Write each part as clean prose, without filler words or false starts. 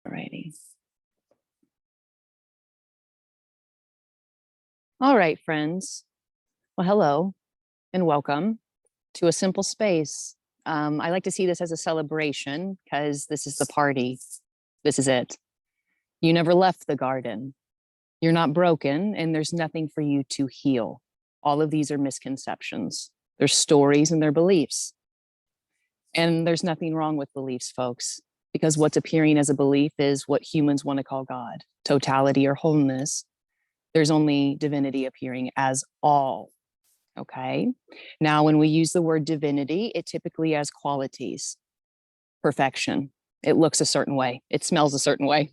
Alrighty. All right, friends. Well, hello and welcome to a simple space. I like to see this as a celebration because this is the party. This is it. You never left the garden. You're not broken, and there's nothing for you to heal. All of these are misconceptions. They're stories and they're beliefs. And there's nothing wrong with beliefs, folks, because what's appearing as a belief is what humans want to call God, totality or wholeness. There's only divinity appearing as all. Okay. Now, when we use the word divinity, it typically has qualities, perfection. It looks a certain way. It smells a certain way.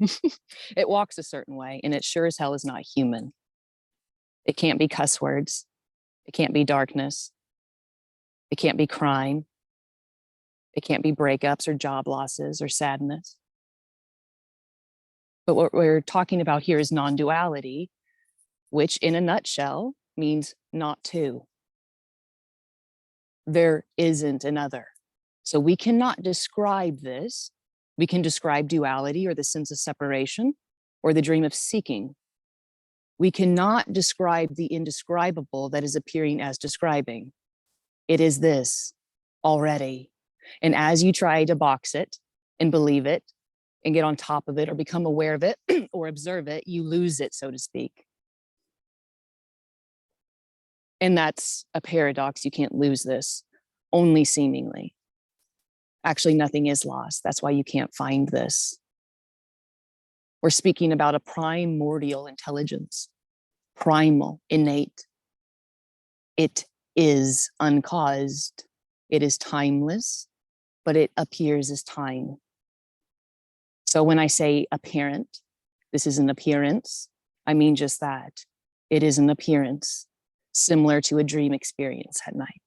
It walks a certain way. And it sure as hell is not human. It can't be cuss words. It can't be darkness. It can't be crime. It can't be breakups or job losses or sadness. But what we're talking about here is non-duality, which in a nutshell means not two. There isn't another. So we cannot describe this. We can describe duality or the sense of separation or the dream of seeking. We cannot describe the indescribable that is appearing as describing. It is this already. And as you try to box it and believe it and get on top of it or become aware of it or observe it, you lose it, so to speak. And that's a paradox. You can't lose this, only seemingly. Actually, nothing is lost. That's why you can't find this. We're speaking about a primordial intelligence, primal, innate. It is uncaused. It is timeless, but it appears as time. So when I say apparent, this is an appearance. I mean just that. It is an appearance, similar to a dream experience at night.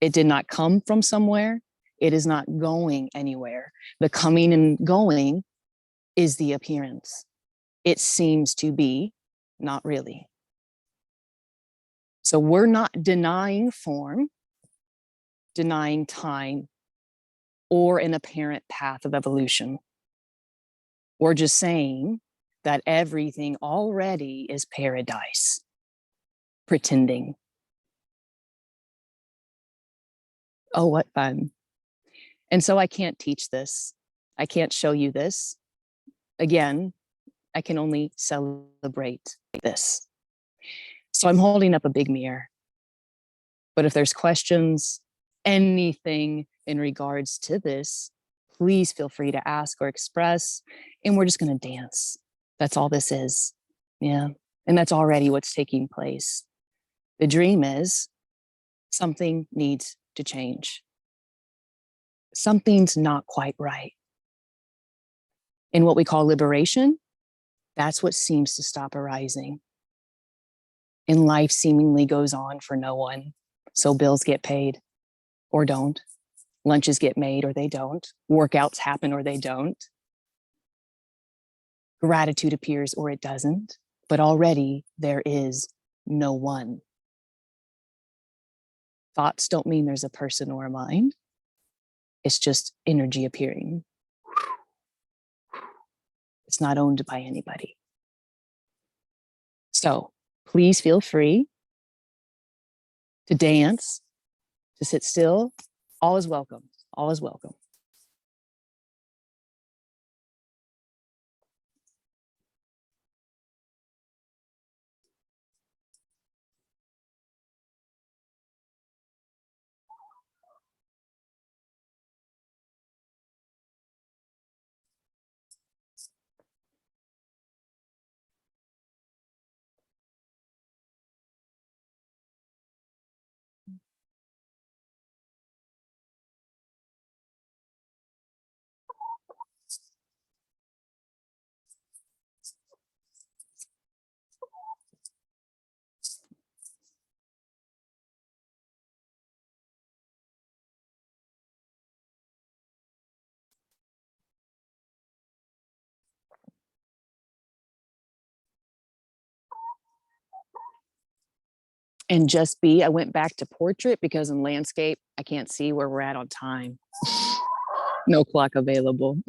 It did not come from somewhere. It is not going anywhere. The coming and going is the appearance. It seems to be, not really. So we're not denying form, denying time, or an apparent path of evolution. We're just saying that everything already is paradise. Pretending. Oh, what fun. And so I can't teach this. I can't show you this. Again, I can only celebrate this. So I'm holding up a big mirror. But if there's questions, anything in regards to this, please feel free to ask or express. And we're just going to dance. That's all this is. Yeah. And that's already what's taking place. The dream is something needs to change. Something's not quite right. In what we call liberation, that's what seems to stop arising. And life seemingly goes on for no one. So bills get paid or don't. Lunches get made or they don't. Workouts happen or they don't. Gratitude appears or it doesn't. But already there is no one. Thoughts don't mean there's a person or a mind. It's just energy appearing. It's not owned by anybody. So please feel free to dance, to sit still. All is welcome. All is welcome. And just be, I went back to portrait because in landscape, I can't see where we're at on time. No clock available.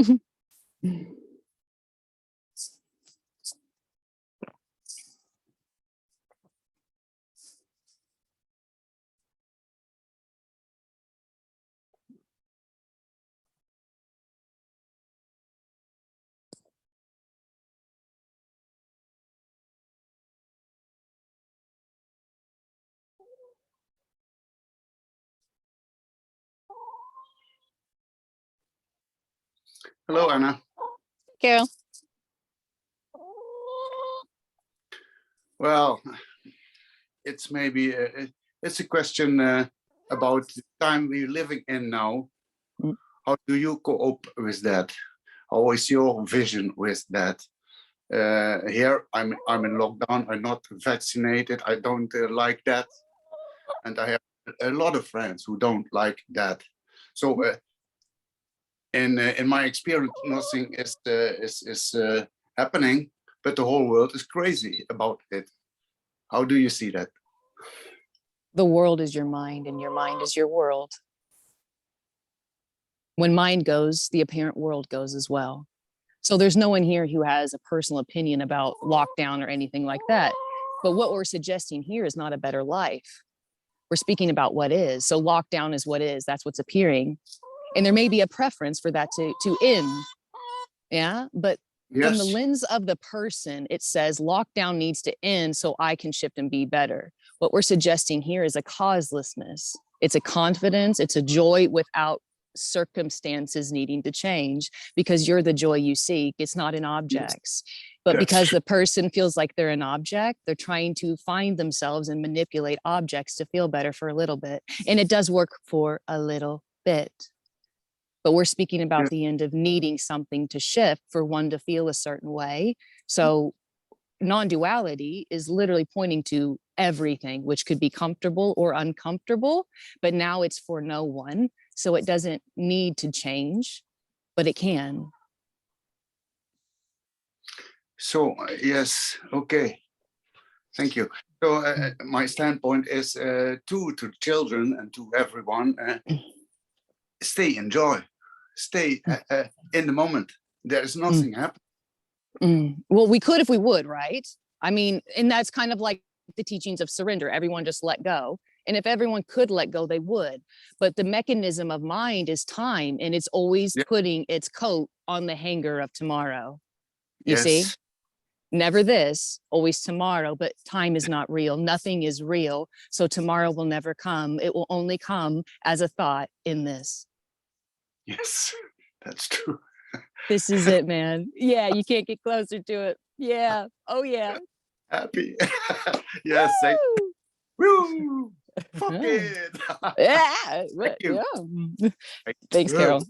Hello, Anna. Carol. Well, it's maybe it's a question about the time we're living in now. How do you cope with that? How is your vision with that? Here, I'm in lockdown. I'm not vaccinated. I don't like that, and I have a lot of friends who don't like that. So, in my experience, nothing is happening, but the whole world is crazy about it. How do you see that? The world is your mind and your mind is your world. When mind goes, the apparent world goes as well. So there's no one here who has a personal opinion about lockdown or anything like that. But what we're suggesting here is not a better life. We're speaking about what is. So lockdown is what is. That's what's appearing. And there may be a preference for that to end. Yeah. But from the lens of the person, it says lockdown needs to end so I can shift and be better. What we're suggesting here is a causelessness. It's a confidence. It's a joy without circumstances needing to change, because you're the joy you seek. It's not in objects. But because the person feels like they're an object, they're trying to find themselves and manipulate objects to feel better for a little bit. And it does work for a little bit. But we're speaking about the end of needing something to shift for one to feel a certain way. So non-duality is literally pointing to everything, which could be comfortable or uncomfortable, but now it's for no one. So it doesn't need to change, but it can. So, yes, okay. Thank you. So my standpoint is to children and to everyone, stay in joy, stay in the moment. There is nothing happening. Well, we could if we would, right? I mean, and that's kind of like the teachings of surrender. Everyone just let go. And if everyone could let go, they would. But the mechanism of mind is time, and it's always putting its coat on the hanger of tomorrow. You see? Never this, always tomorrow, but time is not real. Nothing is real. So tomorrow will never come. It will only come as a thought in this. Yes, that's true. This is it, man. Yeah, you can't get closer to it. Yeah. Oh, yeah. Happy. Yes. Woo! Fuck it. Yeah. Thank you. Yeah. Thanks, Carol.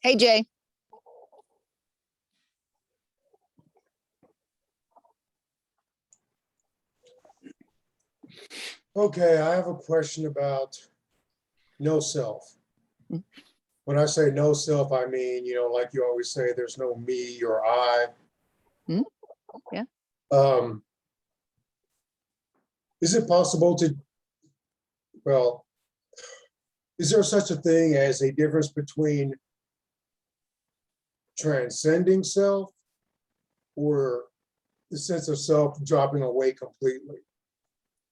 Hey, Jay. Okay, I have a question about no self. When I say no self, I mean, like you always say, there's no me or I. Yeah. Is it possible is there such a thing as a difference between transcending self or the sense of self dropping away completely?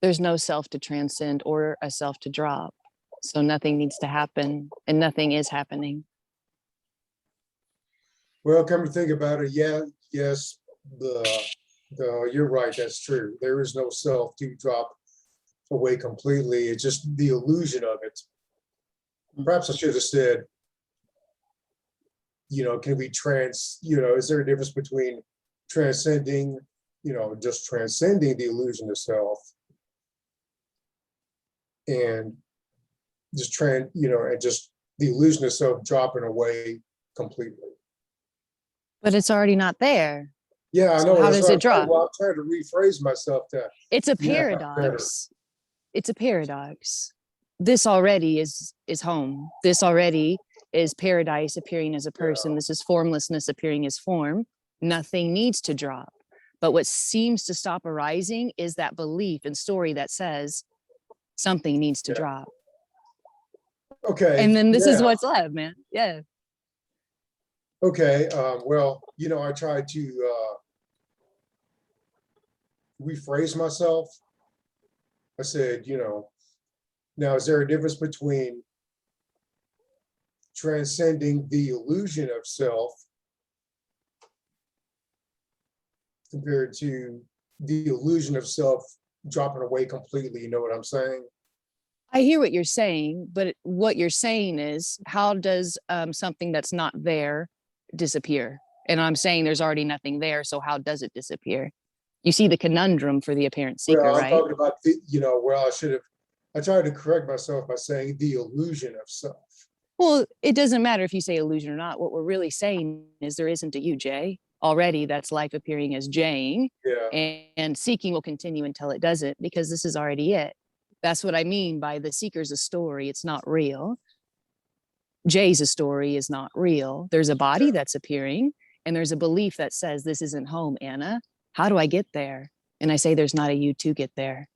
There's no self to transcend or a self to drop. So nothing needs to happen and nothing is happening. Well, come to think about it, yes, you're right, that's true. There is no self to drop away completely. It's just the illusion of it. Perhaps I should have said, can we is there a difference between transcending, just transcending the illusion of self and just and just the illusion of self dropping away completely? But it's already not there. Yeah, I So know. how does it drop? Well, I'm trying to rephrase myself. It's a paradox. it's a paradox. This already is home. This already is paradise appearing as a person. This is formlessness appearing as form. Nothing needs to drop. But what seems to stop arising is that belief and story that says something needs to drop. Okay. And then this is yeah. what's left, man. Yeah. Okay. Well, you know, I tried to rephrase myself. I said, you know, now is there a difference between transcending the illusion of self compared to the illusion of self dropping away completely? You know what I'm saying? I hear what you're saying, but what you're saying is, how does something that's not there disappear? And I'm saying there's already nothing there, so how does it disappear? You see the conundrum for the apparent seeker, Well, I'm right? talking about the, you know, well, I tried to correct myself by saying the illusion of self. Well, it doesn't matter if you say illusion or not. What we're really saying is there isn't a you, Jay. Already that's life appearing as Jaying, Yeah. and seeking will continue until it doesn't, because this is already it. That's what I mean by the seeker's a story. It's not real. Jay's a story is not real. There's a body that's appearing, and there's a belief that says this isn't home, Anna. How do I get there? And I say there's not a you to get there.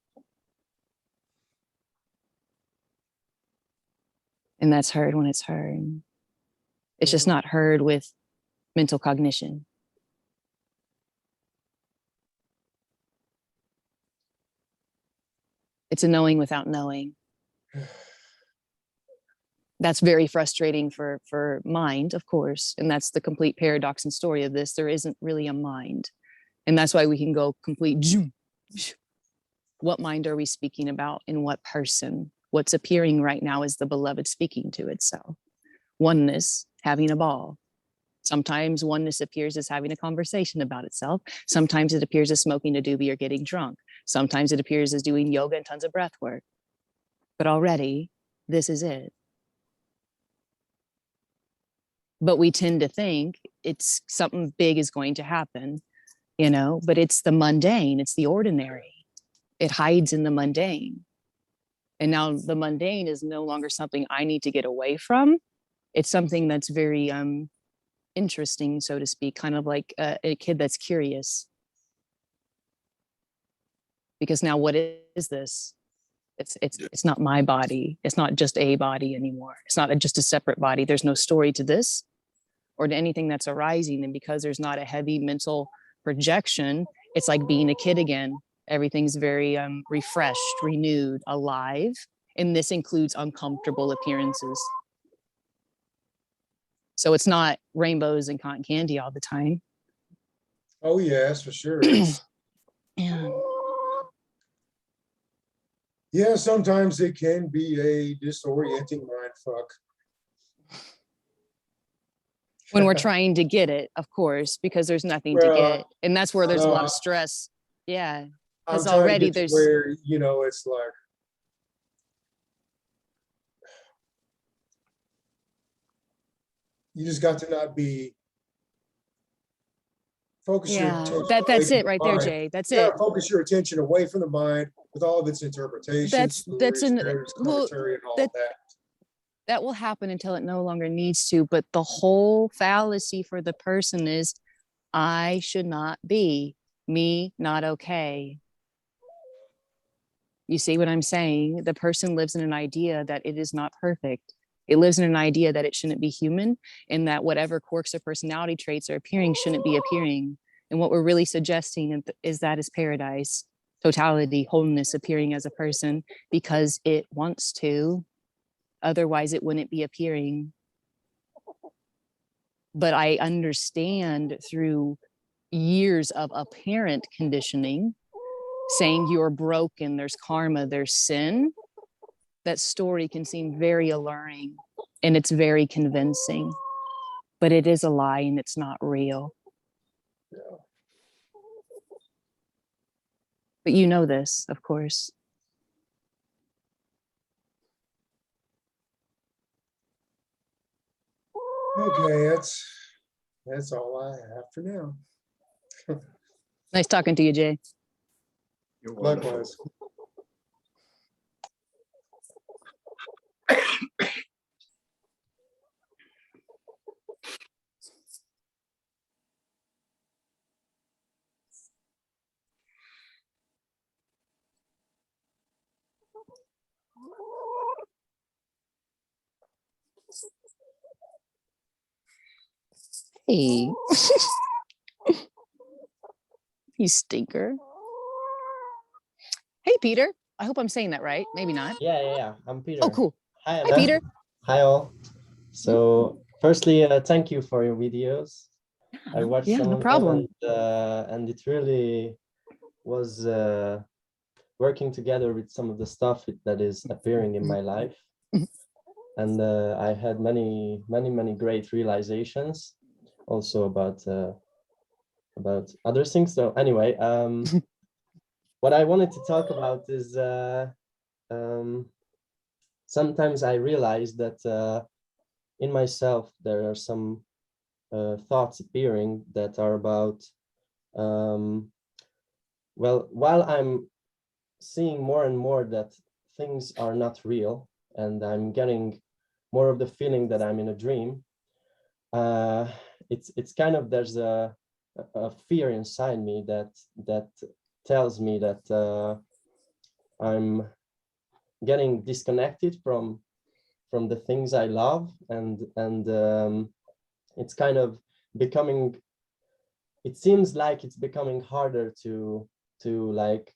And that's heard when it's heard. It's just not heard with mental cognition. It's a knowing without knowing. That's very frustrating for mind, of course. And that's the complete paradox and story of this. There isn't really a mind. And that's why we can go complete. What mind are we speaking about in what person? What's appearing right now is the beloved speaking to itself. Oneness, having a ball. Sometimes oneness appears as having a conversation about itself. Sometimes it appears as smoking a doobie or getting drunk. Sometimes it appears as doing yoga and tons of breath work. But already, this is it. But we tend to think it's something big is going to happen, you know, but it's the mundane, it's the ordinary. It hides in the mundane. And now the mundane is no longer something I need to get away from. It's something that's very interesting, so to speak, kind of like a kid that's curious. Because now what is this? It's not my body. It's not just a body anymore. It's not just a separate body. There's no story to this or to anything that's arising. And because there's not a heavy mental projection, it's like being a kid again. Everything's very refreshed, renewed, alive. And this includes uncomfortable appearances. So it's not rainbows and cotton candy all the time. Oh, yes, for sure. Yeah. Yeah, sometimes it can be a disorienting mind fuck. When we're trying to get it, of course, because there's nothing to get. And that's where there's a lot of stress. Yeah. Because already there's where, you know, it's like, you just got to not be focus your attention that's away it from right the there, mind. Jay. That's You gotta it. focus your attention away from the mind with all of its interpretations, commentary, and all of that. That will happen until it no longer needs to. But the whole fallacy for the person is, I should not be, me not okay. You see what I'm saying? The person lives in an idea that it is not perfect. It lives in an idea that it shouldn't be human, and that whatever quirks or personality traits are appearing shouldn't be appearing. And what we're really suggesting is that is paradise, totality, wholeness appearing as a person because it wants to. Otherwise, it wouldn't be appearing. But I understand through years of apparent conditioning, saying you're broken, there's karma, there's sin, that story can seem very alluring and it's very convincing, but it is a lie and it's not real. Yeah. But you know this, of course. Okay, that's all I have for now. Nice talking to you, Jay. You're wonderful. Likewise. Hey, you stinker. Hey, Peter. I hope I'm saying that right. Maybe not. Yeah. I'm Peter. Oh, cool. Hi, Hi, Anna. Peter. Hi, all. So, firstly, thank you for your videos. I watched Yeah, some no of problem. them, and it really was working together with some of the stuff that is appearing in my life. And I had many great realizations, also about other things. So anyway, what I wanted to talk about is sometimes I realize that in myself there are some thoughts appearing that are about well, while I'm seeing more and more that things are not real, and I'm getting more of the feeling that I'm in a dream, it's kind of, there's a fear inside me that tells me that I'm getting disconnected from the things I love, and it's kind of becoming, it seems like it's becoming harder to like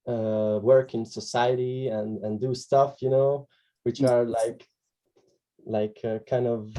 work in society and do stuff, you know, which are like kind of,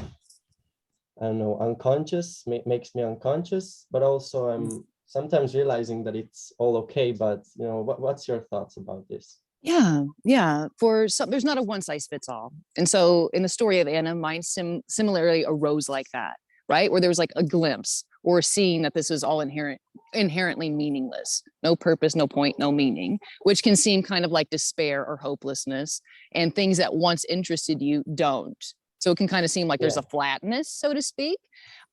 I don't know, unconscious, makes me unconscious, but also I'm sometimes realizing that it's all okay. But you know, what's your thoughts about this? Yeah. For some, there's not a one size fits all. And so in the story of Anna, mine similarly arose like that, right? Where there was like a glimpse or seeing that this is all inherently meaningless, no purpose, no point, no meaning, which can seem kind of like despair or hopelessness, and things that once interested you don't. So it can kind of seem like there's a flatness, so to speak.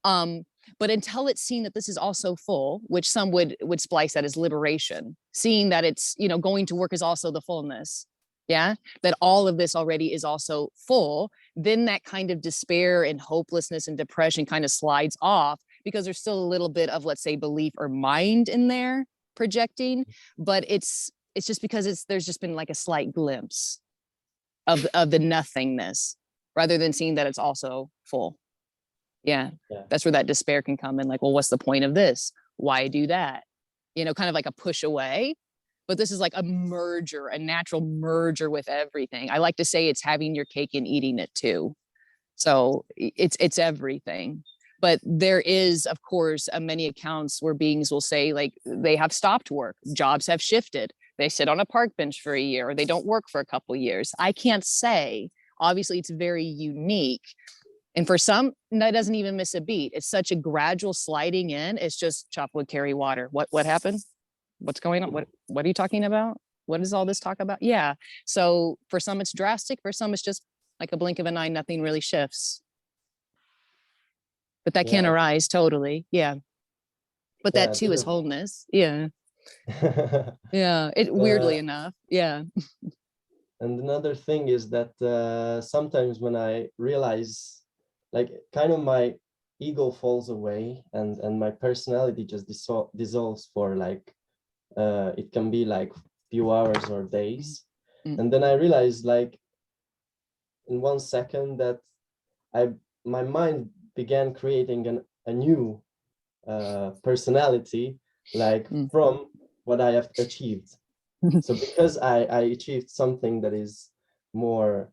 But until it's seen that this is also full, which some would splice that as liberation, seeing that it's, you know, going to work is also the fullness. Yeah, that all of this already is also full, then that kind of despair and hopelessness and depression kind of slides off, because there's still a little bit of, let's say, belief or mind in there projecting, but it's just because there's just been like a slight glimpse of the nothingness, rather than seeing that it's also full. Yeah, that's where that despair can come in. Like, well, what's the point of this? Why do that? You know, kind of like a push away. But this is like a merger, a natural merger with everything. I like to say it's having your cake and eating it too. So it's everything. But there is, of course, many accounts where beings will say, like, they have stopped work, jobs have shifted, they sit on a park bench for a year, or they don't work for a couple of years. I can't say. Obviously, it's very unique. And for some, that doesn't even miss a beat. It's such a gradual sliding in. It's just chop wood, carry water. What happened? What's going on? What are you talking about? What is all this talk about? Yeah. So for some, it's drastic. For some, it's just like a blink of an eye, nothing really shifts. But that can arise totally. Yeah. But that too is wholeness. Yeah. Yeah. It weirdly enough. Yeah. And another thing is that sometimes when I realize, like, kind of my ego falls away and my personality just dissolves for like, it can be like few hours or days. And then I realized, like, in 1 second that my mind began creating a new personality, like from what I have achieved. So because I achieved something that is more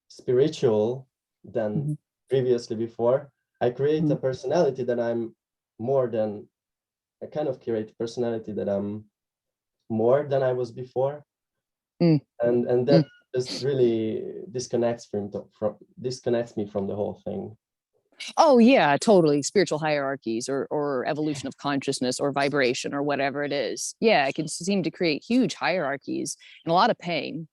spiritual than previously before, I create a personality that I'm more than, I kind of create a personality that I'm more than I was before. And that just really disconnects me from the whole thing. Oh yeah, totally. Spiritual hierarchies or evolution of consciousness or vibration or whatever it is. Yeah, it can seem to create huge hierarchies and a lot of pain.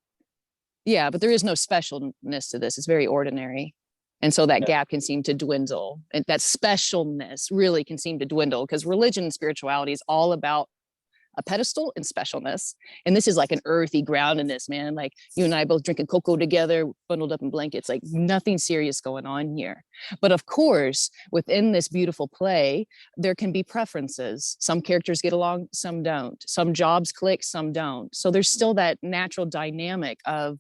Yeah, but there is no specialness to this. It's very ordinary. And so that gap can seem to dwindle. And that specialness really can seem to dwindle, because religion and spirituality is all about a pedestal in specialness. And this is like an earthy groundedness, man. Like you and I both drinking cocoa together, bundled up in blankets, like nothing serious going on here. But of course, within this beautiful play, there can be preferences. Some characters get along, some don't. Some jobs click, some don't. So there's still that natural dynamic of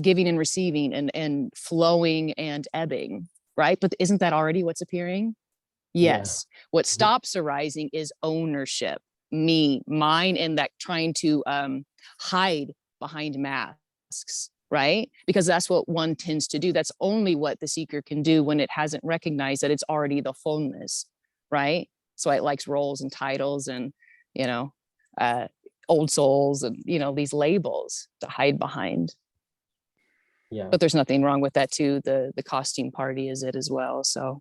giving and receiving and flowing and ebbing, right? But isn't that already what's appearing? Yes. Yeah. What stops arising is ownership, me, mine, and that trying to hide behind masks, right? Because that's what one tends to do. That's only what the seeker can do when it hasn't recognized that it's already the fullness, right? So it likes roles and titles and, you know, old souls and, you know, these labels to hide behind. Yeah. But there's nothing wrong with that too. The costume party is it as well. So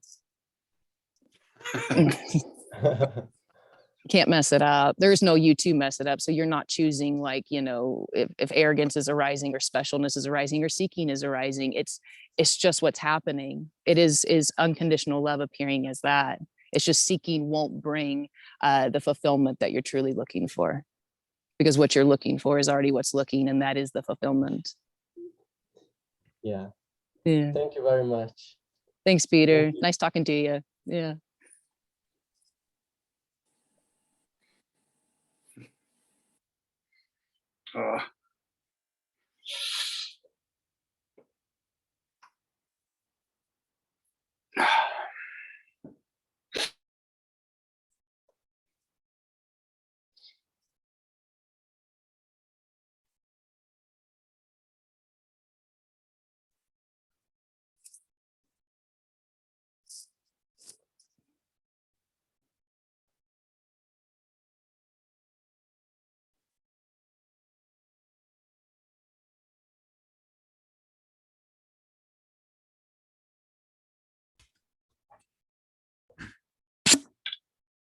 can't mess it up. There's no you to mess it up. So you're not choosing like, you know, if arrogance is arising or specialness is arising or seeking is arising. It's just what's happening. It is unconditional love appearing as that. It's just seeking won't bring the fulfillment that you're truly looking for, because what you're looking for is already what's looking, and that is the fulfillment. Yeah. Yeah. Thank you very much. Thanks, Peter. Nice talking to you. Yeah.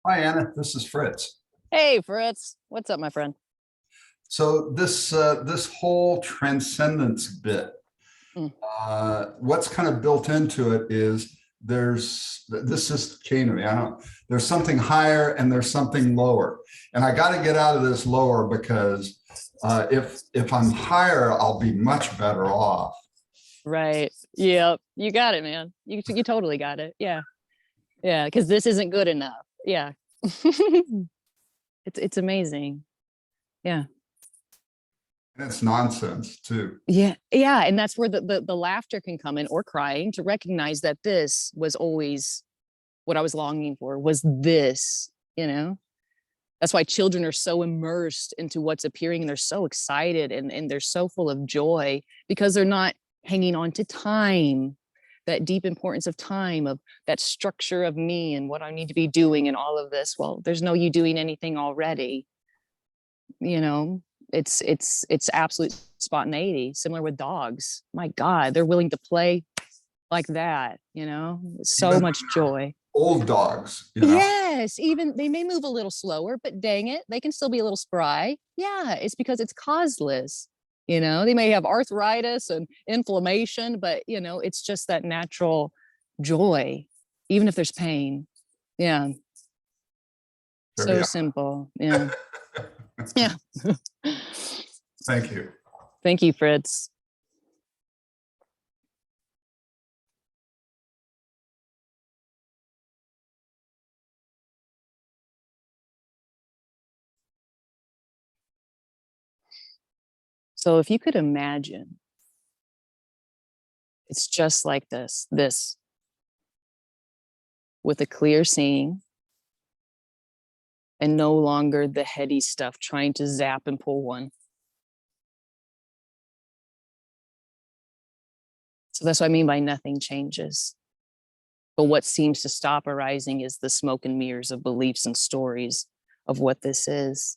Hi, Anna. This is Fritz. Hey, Fritz. What's up, my friend? So this whole transcendence bit, what's kind of built into it is this is key to me. There's something higher and there's something lower, and I got to get out of this lower because if I'm higher, I'll be much better off. Right. Yep. You got it, man. You totally got it. Yeah. Yeah. Because this isn't good enough. Yeah. It's amazing. Yeah. And it's nonsense too. Yeah. Yeah. And that's where the laughter can come in, or crying, to recognize that this was always what I was longing for, was this, you know. That's why children are so immersed into what's appearing, and they're so excited and they're so full of joy, because they're not hanging on to time, that deep importance of time, of that structure of me and what I need to be doing and all of this. Well, there's no you doing anything already. You know, it's absolute spontaneity, similar with dogs. My God, they're willing to play like that, you know, so Even much joy. Old dogs, you know? Yes, even they may move a little slower, but dang it, they can still be a little spry. Yeah, it's because it's causeless. You know, they may have arthritis and inflammation, but you know, it's just that natural joy, even if there's pain. Yeah. So simple. Yeah. Yeah. Thank you. Thank you, Fritz. So if you could imagine, it's just like this with a clear seeing, and no longer the heady stuff trying to zap and pull one. So that's what I mean by nothing changes. But what seems to stop arising is the smoke and mirrors of beliefs and stories of what this is.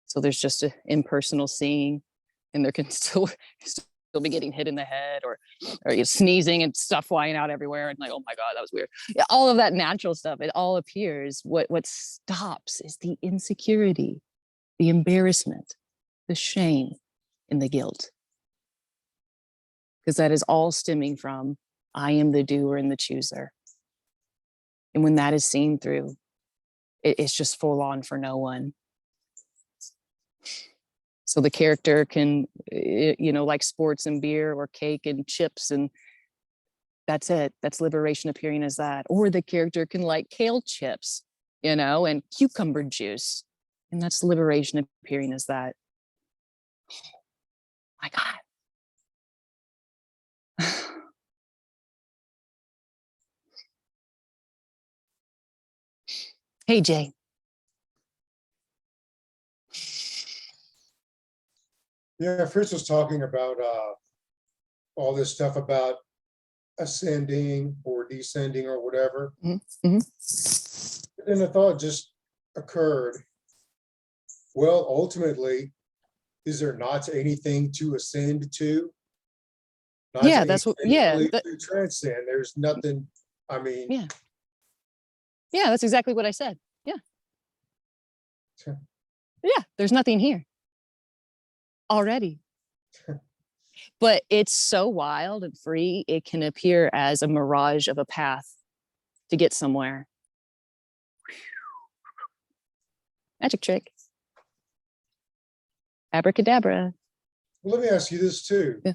So there's just an impersonal seeing, and there can still be getting hit in the head, or you're sneezing and stuff flying out everywhere, and like, oh my God, that was weird. Yeah, all of that natural stuff, it all appears. What stops is the insecurity, the embarrassment, the shame, and the guilt. Because that is all stemming from I am the doer and the chooser. And when that is seen through, it's just full on for no one. So the character can, like sports and beer or cake and chips, and that's it. That's liberation appearing as that. Or the character can like kale chips, and cucumber juice. And that's liberation appearing as that. Oh my God. Hey, Jay. Yeah, Fritz was talking about all this stuff about ascending or descending or whatever. Mm-hmm. And the thought just occurred. Well, ultimately, is there not anything to ascend to? Not Yeah, that's what. Yeah, really to transcend. There's nothing. I mean, yeah, that's exactly what I said. Yeah, Sure. Yeah. There's nothing here already, but it's so wild and free. It can appear as a mirage of a path to get somewhere. Magic trick. Abracadabra. well, let me ask you this too. Yeah.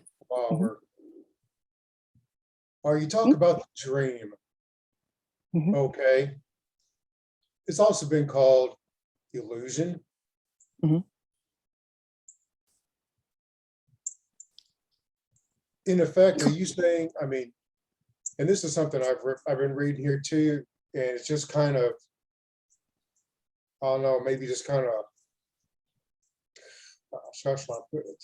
While you talk about the dream, Mhm. okay? It's also been called illusion. Mhm. In effect, are you saying? I mean, and this is something I've been reading here too, and it's just kind of, I don't know, maybe just kind of, how shall I put it?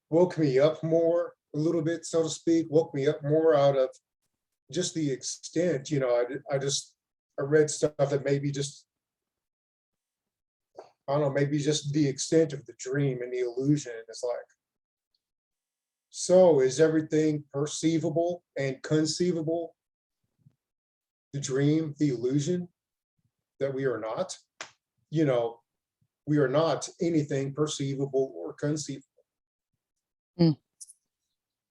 Woke me up more a little bit, so to speak. Woke me up more out of just the extent. I read stuff that maybe just, I don't know, maybe just the extent of the dream and the illusion. It's like, so is everything perceivable and conceivable? The dream, the illusion that we are not, we are not anything perceivable or conceivable.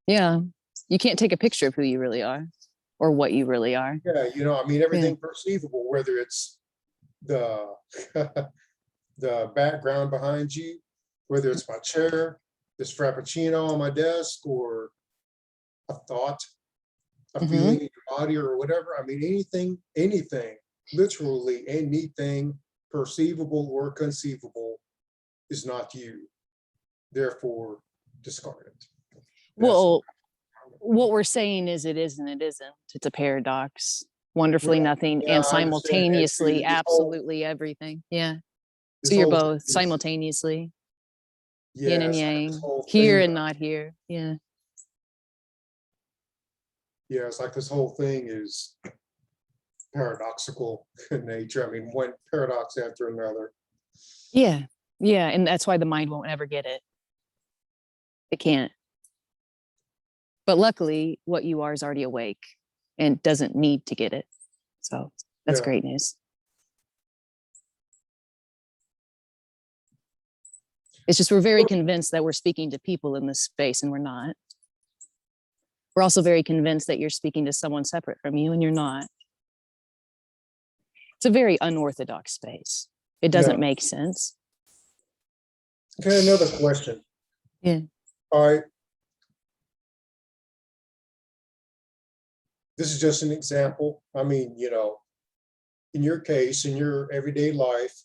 Yeah, you can't take a picture of who you really are or what you really are. Yeah, I mean, everything perceivable, whether it's the the background behind you, whether it's my chair, this frappuccino on my desk, or a thought, a feeling in your body, or whatever. I mean, anything, literally anything perceivable or conceivable is not you. Therefore, discard it. Well, what we're saying is it is and it isn't. It's a paradox. Wonderfully Well, nothing yeah, and I understand that too. simultaneously This whole- absolutely everything. Yeah. this So you're whole both thing is- simultaneously yin and yes, yang, this whole here thing, and not here. Yeah. yeah, it's like this whole thing is paradoxical in nature. I mean, one paradox after another. Yeah. Yeah. And that's why the mind won't ever get it. It can't. But luckily, what you are is already awake and doesn't need to get it. So that's Yeah. great news. It's just we're very convinced that we're speaking to people in this space and we're not. We're also very convinced that you're speaking to someone separate from you and you're not. It's a very unorthodox space. It doesn't Yeah. make sense. Okay, another question. Yeah. All right. This is just an example. I mean, in your case, in your everyday life,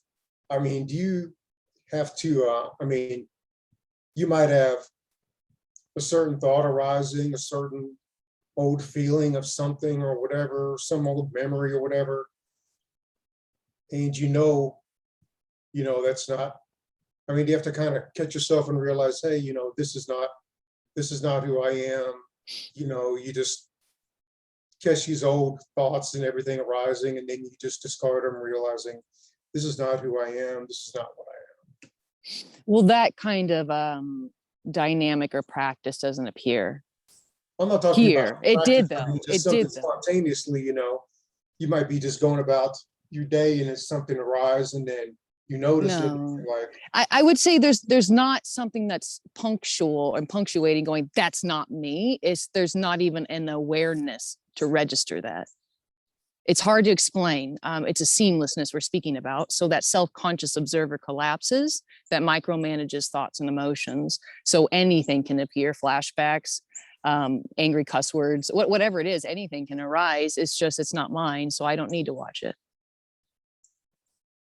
I mean, do you have to, I mean, you might have a certain thought arising, a certain old feeling of something or whatever, some old memory or whatever. And that's not, I mean, you have to kind of catch yourself and realize, hey, this is not who I am. You just catch these old thoughts and everything arising, and then you just discard them, realizing this is not who I am. This is not what I am. Well, that kind of dynamic or practice doesn't appear I'm not talking here. about It did practice, I mean, though. just It did something though. spontaneously, you might be just going about your day and it's something arise and then you notice it. No. You're like, I would say there's not something that's punctual and punctuating going, that's not me. There's not even an awareness to register that. It's hard to explain. It's a seamlessness we're speaking about. So that self-conscious observer collapses, that micromanages thoughts and emotions. So anything can appear, flashbacks, angry cuss words, whatever it is, anything can arise. It's just, it's not mine. So I don't need to watch it.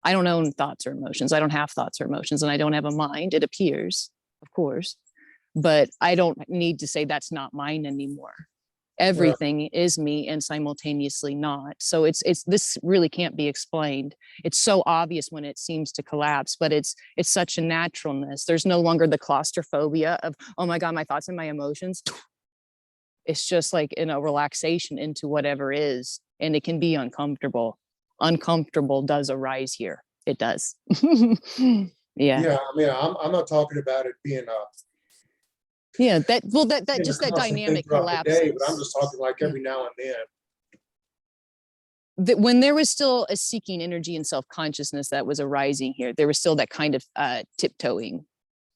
I don't own thoughts or emotions. I don't have thoughts or emotions, and I don't have a mind. It appears, of course, but I don't need to say that's not mine anymore. Everything is me and simultaneously not. So it's this really can't be explained. It's so obvious when it seems to collapse, but it's such a naturalness. There's no longer the claustrophobia of, oh my God, my thoughts and my emotions. It's just like in a relaxation into whatever is, and it can be uncomfortable. Uncomfortable does arise here. It does. Yeah. Yeah, I mean, I'm not talking about it being Yeah, that being a just that constant thing dynamic throughout the collapses. day, but I'm just talking like every now and then. That when there was still a seeking energy and self-consciousness that was arising here, there was still that kind of tiptoeing,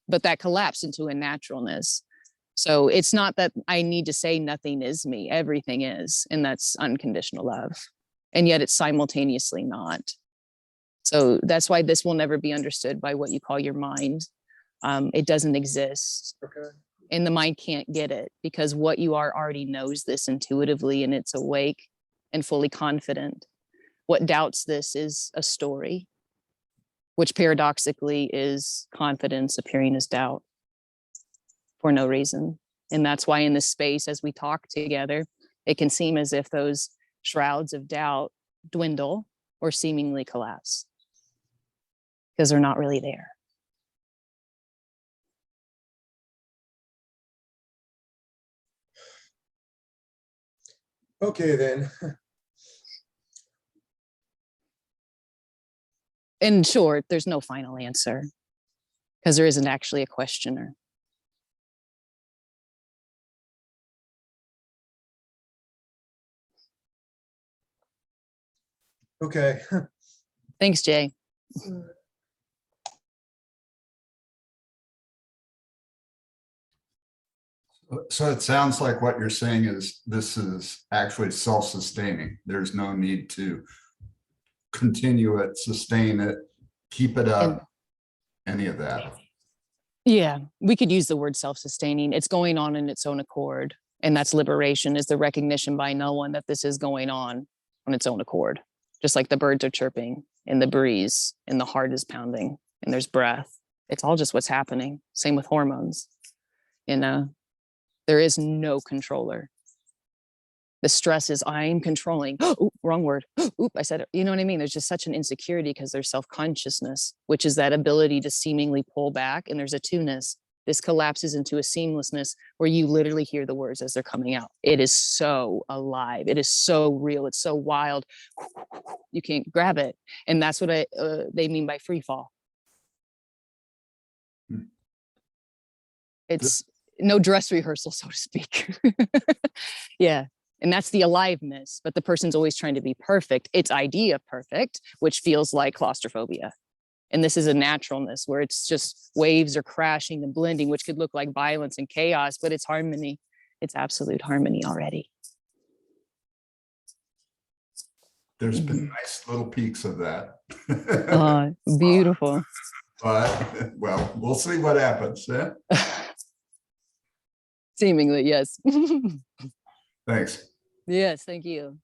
but that collapsed into a naturalness. So it's not that I need to say nothing is me, everything is, and that's unconditional love. And yet it's simultaneously not. So that's why this will never be understood by what you call your mind. It doesn't exist. Okay. And the mind can't get it, because what you are already knows this intuitively, and it's awake and fully confident. What doubts this is a story, which paradoxically is confidence appearing as doubt for no reason. And that's why in this space, as we talk together, it can seem as if those shrouds of doubt dwindle or seemingly collapse, because they're not really there. Okay, then. In short, there's no final answer, because there isn't actually a questioner. Okay. Thanks, Jay. So it sounds like what you're saying is this is actually self-sustaining. There's no need to continue it, sustain it, keep it And up, any of that. yeah, we could use the word self-sustaining. It's going on in its own accord. And that's liberation, is the recognition by no one that this is going on its own accord. Just like the birds are chirping and the breeze and the heart is pounding and there's breath. It's all just what's happening. Same with hormones. You know, there is no controller. The stress is I'm controlling. Oh, wrong word. Oop, I said it. You know what I mean? There's just such an insecurity because there's self-consciousness, which is that ability to seemingly pull back, and there's a two-ness. This collapses into a seamlessness where you literally hear the words as they're coming out. It is so alive. It is so real. It's so wild. You can't grab it. And that's what they mean by free fall. It's no dress rehearsal, so to speak. Yeah. And that's the aliveness, but the person's always trying to be perfect. It's idea perfect, which feels like claustrophobia. And this is a naturalness where it's just waves are crashing and blending, which could look like violence and chaos, but it's harmony. It's absolute harmony already. There's been nice little peaks of that. Beautiful. But, well, we'll see what happens. Yeah? Seemingly, yes. Thanks. Yes, thank you.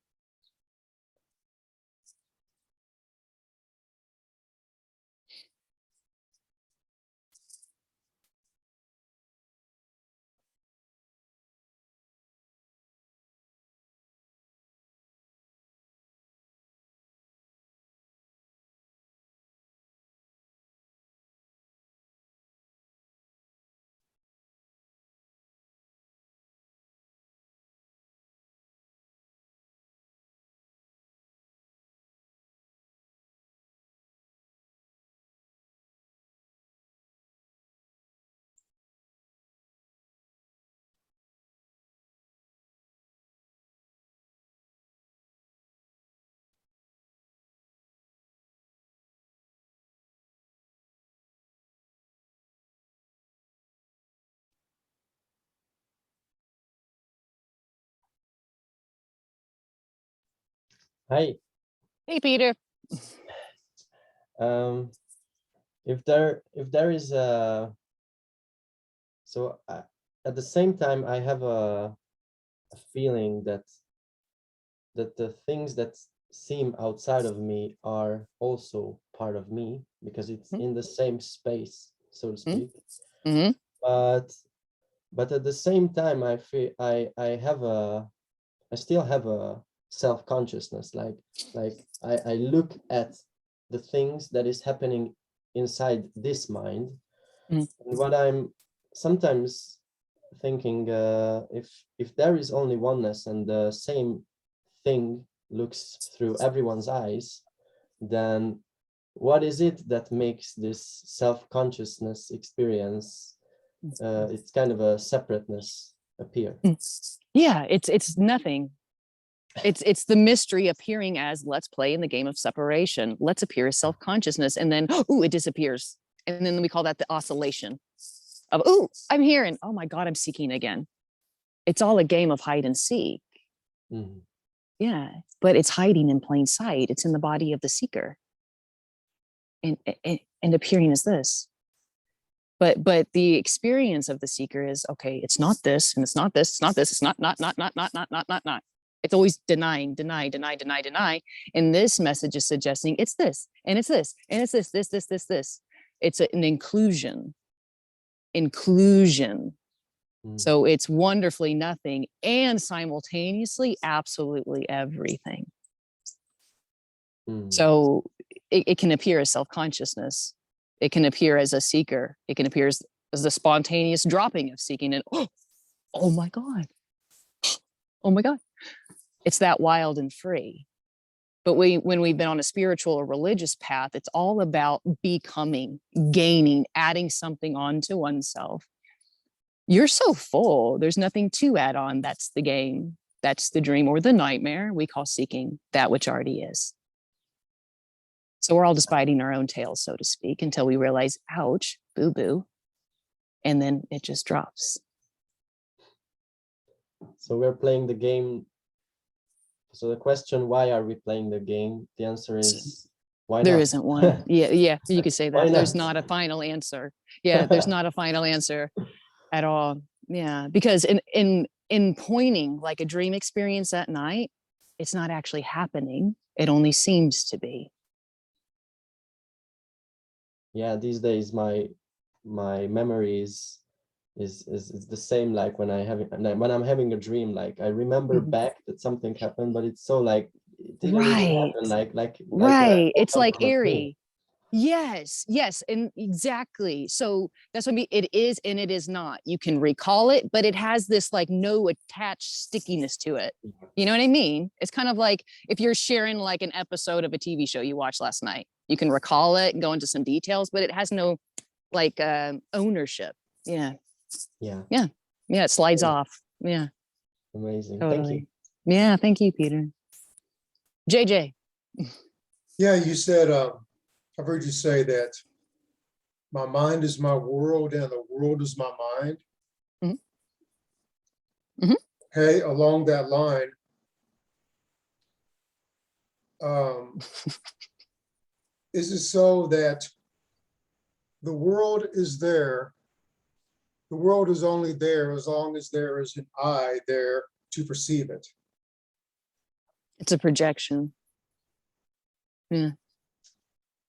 Hi. Hey, Peter. If there is a at the same time I have a feeling that the things that seem outside of me are also part of me, because it's in the same space, so to speak. Mm-hmm. But at the same time, I feel I still have a self-consciousness. Like I look at the things that is happening inside this mind, and what I'm sometimes thinking, if there is only oneness and the same thing looks through everyone's eyes, then what is it that makes this self-consciousness experience, it's kind of a separateness, appear? Yeah, it's nothing. It's the mystery appearing as, let's play in the game of separation. Let's appear as self-consciousness, and then ooh, it disappears. And then we call that the oscillation of, ooh, I'm here, and oh my God, I'm seeking again. It's all a game of hide and seek. Mhm. Yeah, but it's hiding in plain sight. It's in the body of the seeker. And appearing as this. But the experience of the seeker is, okay, it's not this, and it's not this, it's not this, it's not. It's always denying. And this message is suggesting it's this, and it's this, and it's this. It's an inclusion. So it's wonderfully nothing and simultaneously absolutely everything. So it can appear as self-consciousness. It can appear as a seeker. It can appear as the spontaneous dropping of seeking. And oh my God. Oh my God. It's that wild and free. But when we've been on a spiritual or religious path, it's all about becoming, gaining, adding something onto oneself. You're so full. There's nothing to add on. That's the game. That's the dream or the nightmare we call seeking that which already is. So we're all just biting our own tails, so to speak, until we realize, ouch, boo-boo. And then it just drops. So we're playing the game. So the question, why are we playing the game? The answer is, why there not? Isn't one. Yeah, you could say Why that. There's not? not a final answer. Yeah, there's not a final answer at all. Yeah, because in pointing like a dream experience at night, it's not actually happening. It only seems to be. Yeah, these days my memory is the same, like when I'm having a dream, like I remember back that something happened, but it's so like it didn't really happen, like Right. It's come like from a dream. eerie. Yes, and exactly. So that's what it is and it is not. You can recall it, but it has this like no attached stickiness to it. You know what I mean? It's kind of like if you're sharing like an episode of a TV show you watched last night. You can recall it and go into some details, but it has no like ownership. Yeah. It slides off. Yeah, Amazing. totally. Thank you. Yeah, thank you, Peter. JJ. Yeah, you said, I've heard you say that my mind is my world and the world is my mind. Okay, along that line, is it so that the world is there? The world is only there as long as there is an I there to perceive it. It's a projection. Yeah.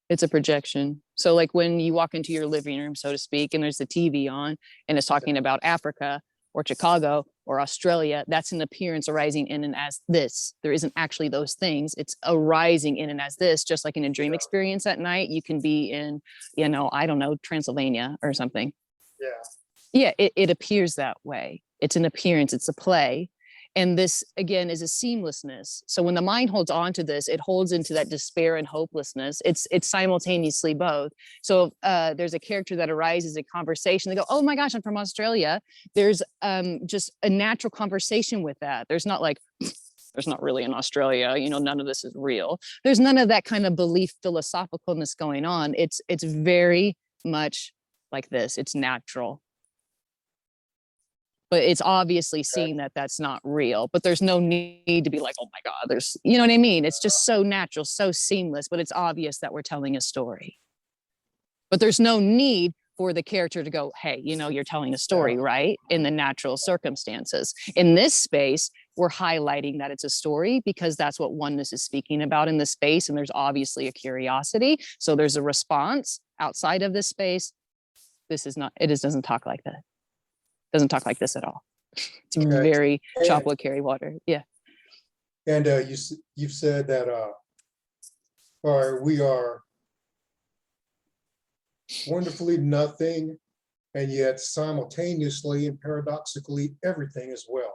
It's a projection. So like when you walk into your living room, so to speak, and there's the TV on and it's talking about Africa or Chicago or Australia, that's an appearance arising in and as this. There isn't actually those things. It's arising in and as this, just like in a dream experience at night, you can be in, I don't know, Transylvania or something. Yeah, it appears that way. It's an appearance, it's a play. And this, again, is a seamlessness. So when the mind holds on to this, it holds into that despair and hopelessness. It's simultaneously both. So there's a character that arises in conversation. They go, oh my gosh, I'm from Australia. There's just a natural conversation with that. There's not like, there's not really in Australia, none of this is real. There's none of that kind of belief philosophicalness going on. It's very much like this. It's natural. but it's obviously seen that that's not real, but there's no need to be like, oh my God, there's, you know what I mean? It's just so natural, so seamless, but it's obvious that we're telling a story. But there's no need for the character to go, hey, you know, you're telling a story, right? In the natural circumstances. In this space, we're highlighting that it's a story because that's what oneness is speaking about in this space. And there's obviously a curiosity. So there's a response outside of this space. This is not, it just doesn't talk like that. Doesn't talk like this at all. It's very chop wood, carry water. Yeah. And you've said that we are wonderfully nothing, and yet simultaneously and paradoxically everything as well.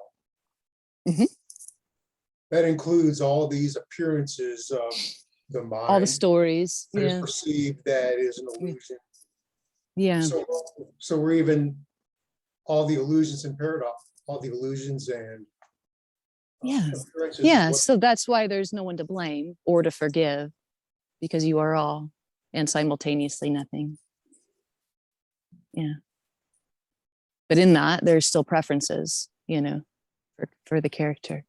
Mm-hmm. That includes all these appearances of the mind. All the stories. That is Yeah. perceived that is an illusion. Yeah. So we're even all the illusions and paradox, all the illusions and Yeah. appearances. Yeah. So that's why there's no one to blame or to forgive, because you are all and simultaneously nothing. Yeah. But in that, there's still preferences, you know, for the character.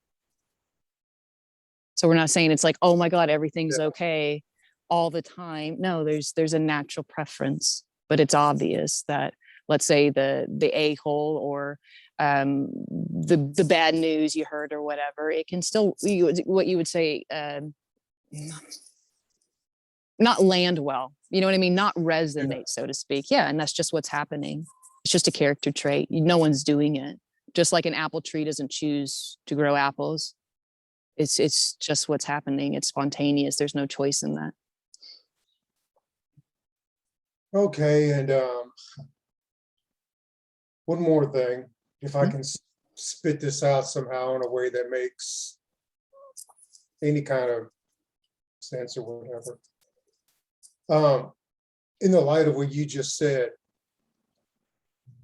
So we're not saying it's like, oh my God, everything's okay all the time. No, there's a natural preference, but it's obvious that, let's say the a-hole or the bad news you heard or whatever, it can still, what you would say, not land well, you know what I mean? Not resonate, so to speak. Yeah, and that's just what's happening. It's just a character trait. No one's doing it. Just like an apple tree doesn't choose to grow apples. It's just what's happening. It's spontaneous. There's no choice in that. Okay, and one more thing, if I can spit this out somehow in a way that makes any kind of sense or whatever. In the light of what you just said,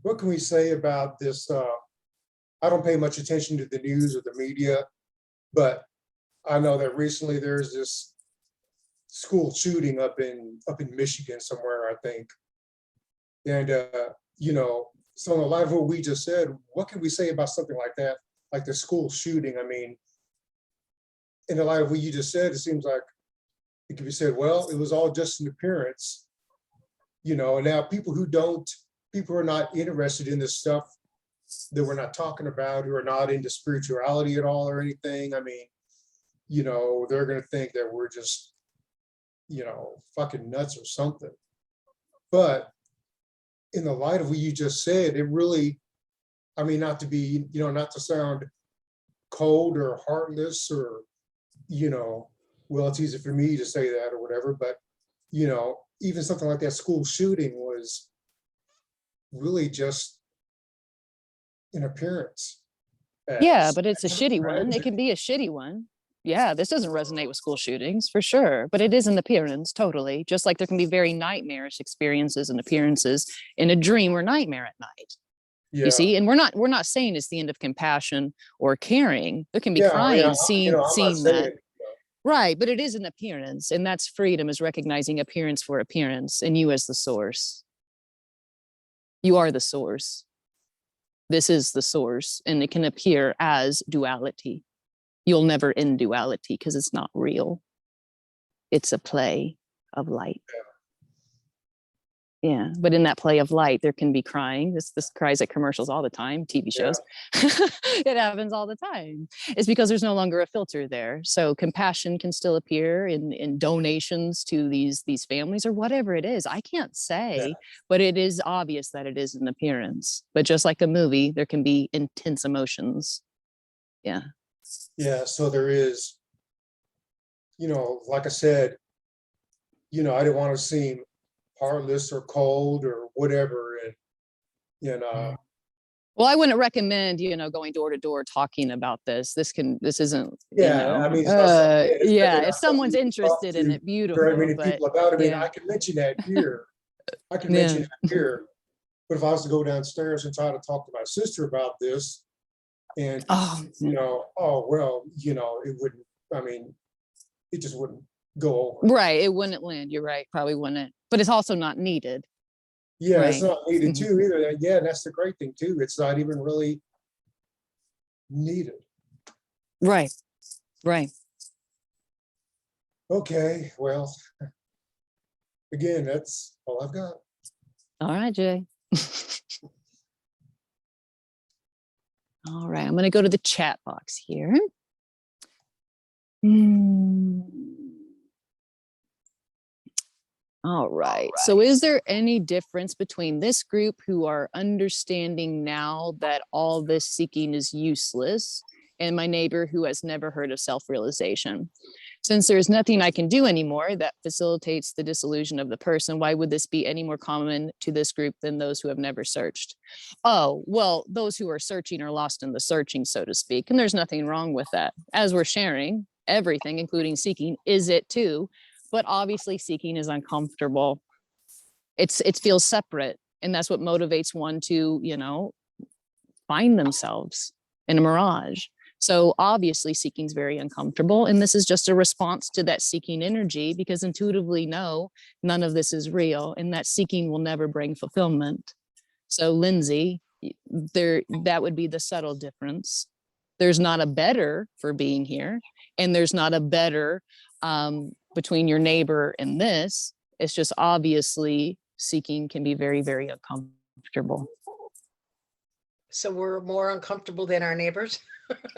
what can we say about this? I don't pay much attention to the news or the media, but I know that recently there's this school shooting up in Michigan somewhere, I think. And you know, so in the light of what we just said, what can we say about something like that, like the school shooting? I mean, in the light of what you just said, it seems like it could be said, well, it was all just an appearance, you know, and now people who are not interested in this stuff that we're not talking about, who are not into spirituality at all or anything, I mean, you know, they're going to think that we're just, you know, fucking nuts or something. But in the light of what you just said, it really, I mean, not to be, you know, not to sound cold or heartless or, you know, well, it's easy for me to say that or whatever, but, you know, even something like that school shooting was really just an appearance. Yeah, but it's a shitty one. It can be a shitty one. Yeah, this doesn't resonate with school shootings for sure, but it is an appearance, totally. Just like there can be very nightmarish experiences and appearances in a dream or nightmare at night. Yeah. You see, and we're not saying it's the end of compassion or caring. There can be Yeah, crying, yeah, seeing you know, I'm not saying that. Right, but it is an appearance, and that's freedom, is recognizing appearance for appearance, and you as the source. You are the source. This is the source, and it can appear as duality. You'll never end duality because it's not real. It's a play of light. Yeah, but in that play of light, there can be crying. This cries at commercials all the time, TV shows. It happens all the time. It's because there's no longer a filter there. So compassion can still appear in donations to these families or whatever it is. I can't say, but it is obvious that it is an appearance. But just like a movie, there can be intense emotions. Yeah. Yeah, so there is, you know, like I said, you know, I didn't want to seem heartless or cold or whatever, and you know. Well, I wouldn't recommend, you know, going door to door talking about this. This isn't. Yeah, you know, I mean, it's yeah. If someone's interested in it, beautiful. Very many people about it. I mean, yeah. I can mention that here. I can mention that here. But if I was to go downstairs and try to talk to my sister about this, and you know, oh well, you know, it wouldn't. I mean, it just wouldn't go over. Right, it wouldn't land. You're right, probably wouldn't. But it's also not needed. Yeah, right. It's not needed too either. Yeah, and that's the great thing too. It's not even really needed. Right. Right. Okay, well, again, that's all I've got. All right, Jay. All right, I'm going to go to the chat box here. All right. So is there any difference between this group who are understanding now that all this seeking is useless and my neighbor who has never heard of self-realization? Since there's nothing I can do anymore that facilitates the dissolution of the person, why would this be any more common to this group than those who have never searched? Oh, well, those who are searching are lost in the searching, so to speak. And there's nothing wrong with that. As we're sharing, everything, including seeking, is it too. But obviously seeking is uncomfortable. It feels separate. And that's what motivates one to, you know, find themselves in a mirage. So obviously seeking is very uncomfortable. And this is just a response to that seeking energy, because intuitively no, none of this is real. And that seeking will never bring fulfillment. So Lindsay, that would be the subtle difference. There's not a better for being here. And there's not a better between your neighbor and this. It's just obviously seeking can be very, very uncomfortable. So we're more uncomfortable than our neighbors?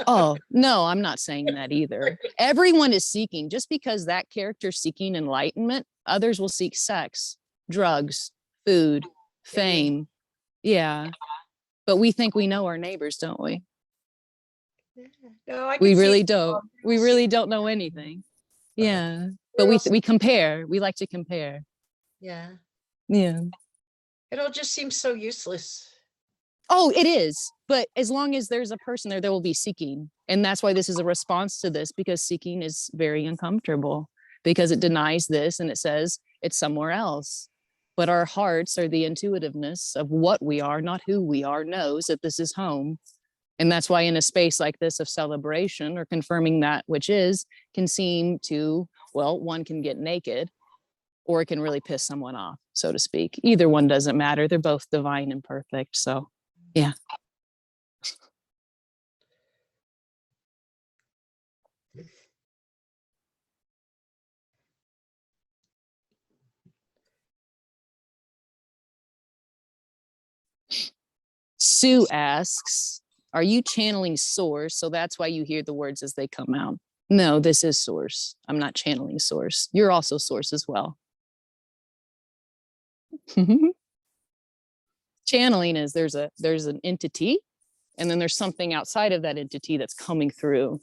Oh, no, I'm not saying that either. Everyone is seeking. Just because that character's seeking enlightenment, others will seek sex, drugs, food, fame. Yeah. But we think we know our neighbors, don't we? No, I We can see really it. don't. We really don't know anything. Yeah. But we compare. We like to compare. Yeah. Yeah. It all just seems so useless. Oh, it is. But as long as there's a person there, there will be seeking. And that's why this is a response to this, because seeking is very uncomfortable, because it denies this and it says it's somewhere else. But our hearts, or the intuitiveness of what we are, not who we are, knows that this is home. And that's why in a space like this of celebration or confirming that which is, can seem to, well, one can get naked, or it can really piss someone off, so to speak. Either one doesn't matter. They're both divine and perfect. So, yeah. Sue asks, are you channeling source? So that's why you hear the words as they come out. No, this is source. I'm not channeling source. You're also source as well. Channeling is there's an entity, and then there's something outside of that entity that's coming through.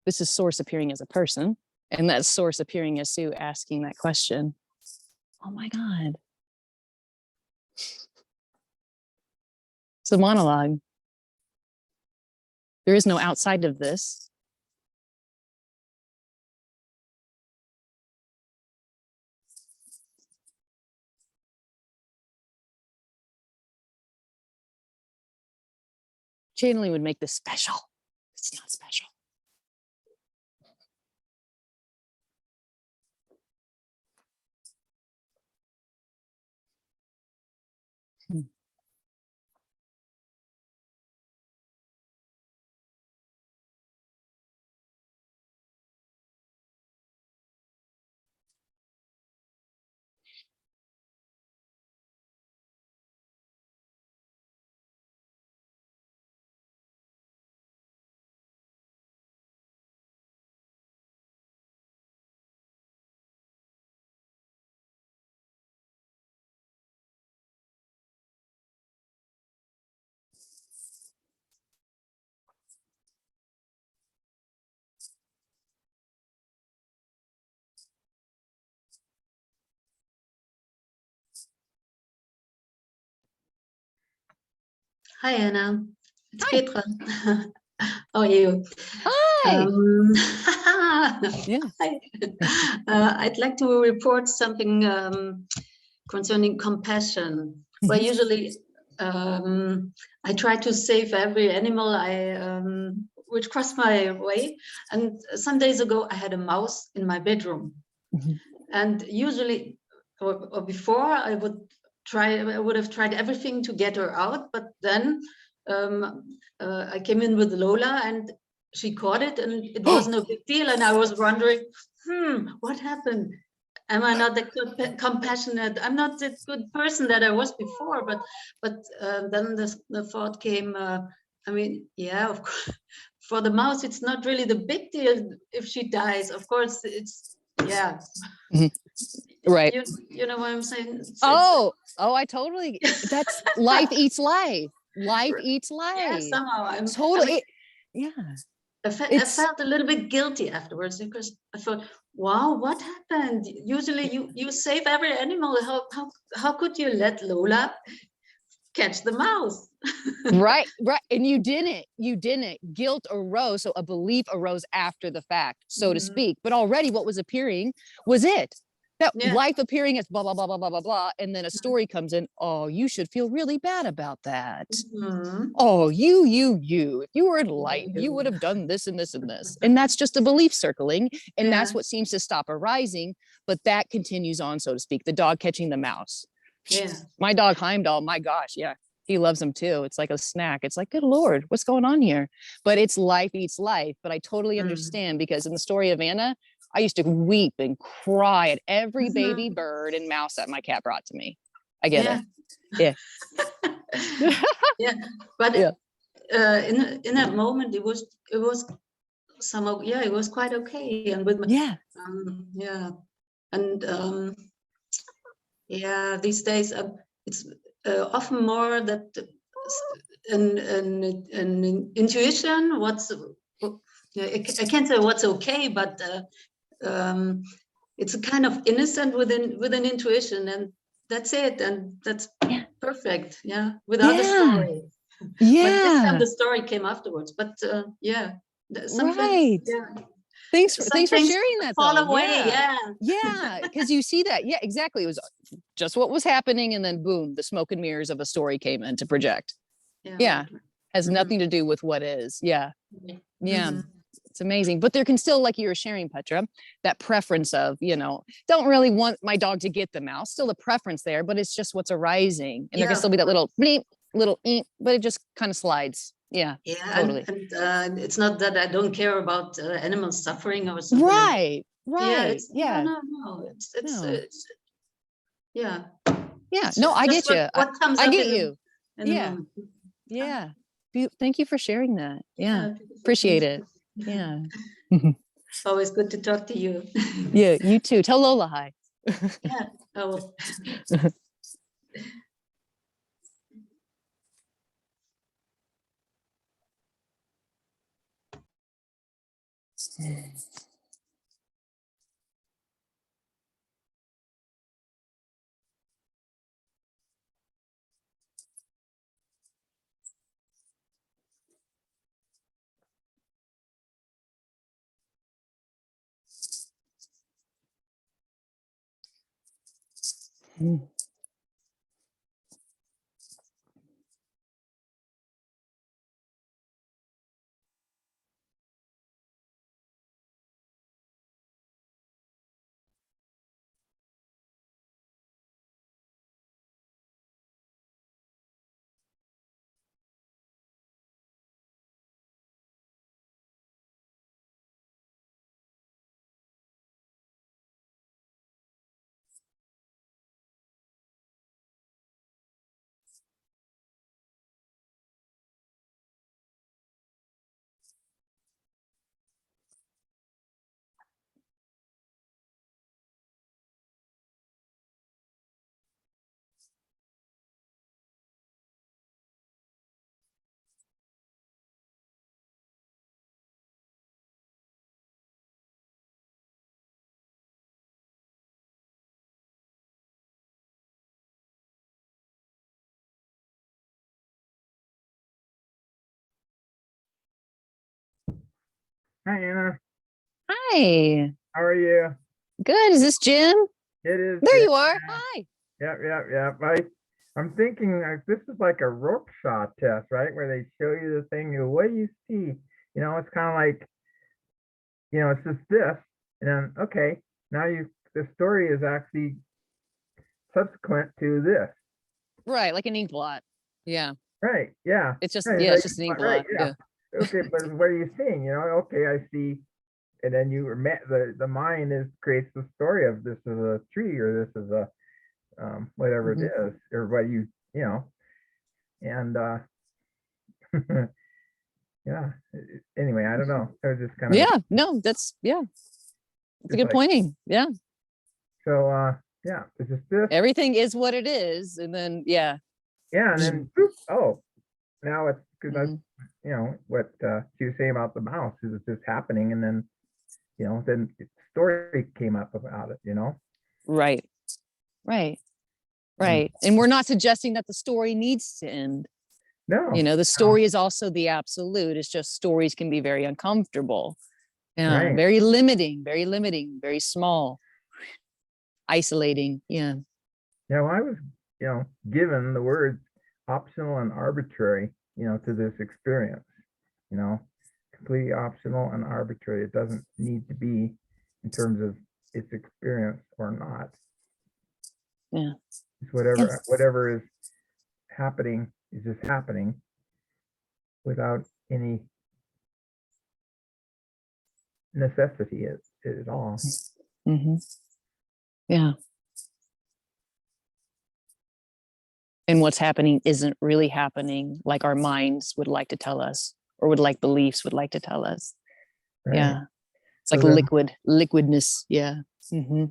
This is source appearing as a person, and that source appearing as Sue asking that question. Oh my God. It's a monologue. There is no outside of this. Channeling would make this special. It's not special. Hi, Anna. It's Hi. Petra. How are you? Hi. Yeah. Hi. I'd like to report something concerning compassion. Well, usually I try to save every animal which crossed my way. And some days ago, I had a mouse in my bedroom. And usually, or before, I would have tried everything to get her out, but then I came in with Lola and she caught it and it was no big deal. And I was wondering, what happened? Am I not that good, compassionate? I'm not that good person that I was before. But then the thought came. I mean, yeah, of course, for the mouse, it's not really the big deal if she dies. Of course, it's yeah. Right. You know what I'm saying? Oh, I totally. That's life eats life. Life eats life. Yeah, somehow I'm totally. Yeah. I felt a little bit guilty afterwards because I thought, wow, what happened? Usually you save every animal. How could you let Lola catch the mouse? Right. And you didn't. Guilt arose. So a belief arose after the fact, so to speak. But already what was appearing was it. That life appearing as blah, blah, blah, blah, blah, blah, blah. And then a story comes in. Oh, you should feel really bad about that. Oh, you. If you were enlightened, you would have done this and this and this. And that's just a belief circling. And that's what seems to stop arising. But that continues on, so to speak. The dog catching the mouse. Yeah. My dog Heimdall, my gosh, yeah. He loves them too. It's like a snack. It's like, good Lord, what's going on here? But it's life eats life. But I totally understand because in the story of Anna, I used to weep and cry at every baby bird and mouse that my cat brought to me. I get it. Yeah. Yeah. But in that moment, it was somehow, it was quite okay. And with my, and these days it's often more that an intuition. I can't say what's okay, but it's a kind of innocent with an intuition, and that's it, and that's perfect. Yeah, without a story. Yeah. But this time the story came afterwards. But right. Thanks for sharing that. Fall though. away. Yeah, because you see that. Yeah, exactly. It was just what was happening, and then boom, the smoke and mirrors of a story came in to project. Yeah, has nothing to do with what is. Yeah. It's amazing. But there can still, like you were sharing, Petra, that preference of, don't really want my dog to get the mouse. Still a preference there, but it's just what's arising, and there can still be that little bleep, little ink, but it just kind of slides. Yeah, totally. And it's not that I don't care about animals suffering or something. Right. No. It's yeah. No, I get you. What comes I up get you. Yeah. Thank you for sharing that. Yeah. Appreciate it. Yeah. It's always good to talk to you. Yeah, you too. Tell Lola hi. Yeah. Oh. Hi, Anna. Hi. How are you? Good. Is this Jim? It is. There Jim. you are. Hi. Yep. I'm thinking this is like a Rorschach test, right? Where they show you the thing, what do you see? It's kind of like, it's just this, and then okay, now the story is actually subsequent to this. Right, like an ink blot. Yeah. Right, yeah. It's just, Right, yeah, like, it's just an ink right, blot. yeah. Yeah. Okay, but what are you seeing? You know, okay, I see, and then you the mind creates the story of this is a tree or this is a whatever it is, or what you know, and yeah. Anyway, I don't know. I was just kind of Yeah, no, that's, yeah, it's a just good like, pointing. Yeah. so yeah, it's just this, Everything is what it is. And then, yeah. yeah, and then boop, oh, now it's because that's Mhm. you know what she was saying about the mouse is it's just happening, and then you know then the story came up about it, you know. Right. Right. And Right. And we're not suggesting that the story needs to end. You no, know, the story is also the absolute. It's just stories can be very uncomfortable. Yeah. right, Very limiting, very small, isolating. Yeah. yeah, well, I was you know given the words optional and arbitrary, you know, to this experience, you know, completely optional and arbitrary. It doesn't need to be in terms of its experience or not. Yeah. It's Yeah. whatever is happening is just happening without any necessity at all. hmm Yeah. And what's happening isn't really happening like our minds would like to tell us or would like beliefs would like to tell us. Right. Yeah. It's So like then, liquidness. Yeah. hmm